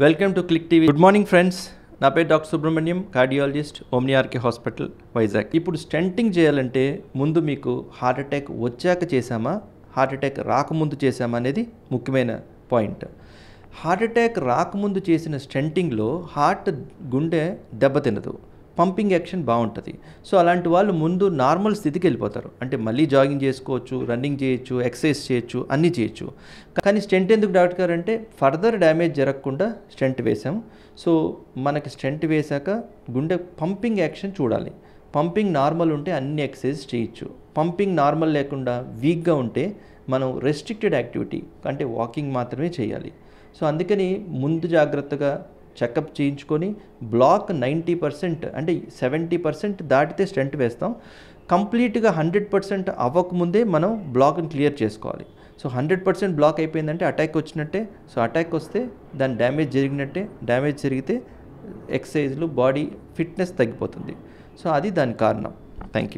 Welcome to Click TV. Good morning friends. నా పేరు doctor Subrahmanyam, cardiologist, Omni RK hospital, Vizag. ఇప్పుడు stenting చేయాలంటే ముందు మీకు హార్ట్ అటాక్ వచ్చాక చేశామా, హార్ట్ అటాక్ రాకముందు చేశామా అనేది ముఖ్యమైన పాయింట్. హార్ట్ అటాక్ రాకముందు చేసిన స్టెంటింగ్లో హార్ట్ గుండె దెబ్బతినదు, పంపింగ్ యాక్షన్ బాగుంటుంది. సో అలాంటి వాళ్ళు ముందు నార్మల్ స్థితికి వెళ్ళిపోతారు. అంటే మళ్ళీ జాగింగ్ చేసుకోవచ్చు, రన్నింగ్ చేయొచ్చు, ఎక్సర్సైజ్ చేయొచ్చు, అన్నీ చేయొచ్చు. కానీ స్టెంట్ ఎందుకు డాక్టర్ గారు అంటే ఫర్దర్ డ్యామేజ్ జరగకుండా స్టెంట్ వేసాం. సో మనకి స్టెంట్ వేశాక గుండె పంపింగ్ యాక్షన్ చూడాలి. పంపింగ్ నార్మల్ ఉంటే అన్ని ఎక్సర్సైజ్ చేయొచ్చు. పంపింగ్ నార్మల్ లేకుండా వీక్గా ఉంటే మనం రెస్ట్రిక్టెడ్ యాక్టివిటీ అంటే వాకింగ్ మాత్రమే చేయాలి. సో అందుకని ముందు జాగ్రత్తగా చెకప్ చేయించుకొని బ్లాక్ 90% అంటే 70% దాటితే స్టెంట్ వేస్తాం. కంప్లీట్గా 100% అవ్వకముందే మనం బ్లాక్ని క్లియర్ చేసుకోవాలి. సో 100% బ్లాక్ అయిపోయిందంటే అటాక్ వచ్చినట్టే. సో అటాక్ వస్తే దాని డ్యామేజ్ జరిగినట్టే. డ్యామేజ్ జరిగితే ఎక్సర్సైజ్లు బాడీ ఫిట్నెస్ తగ్గిపోతుంది. సో అది దాని కారణం. Thank you.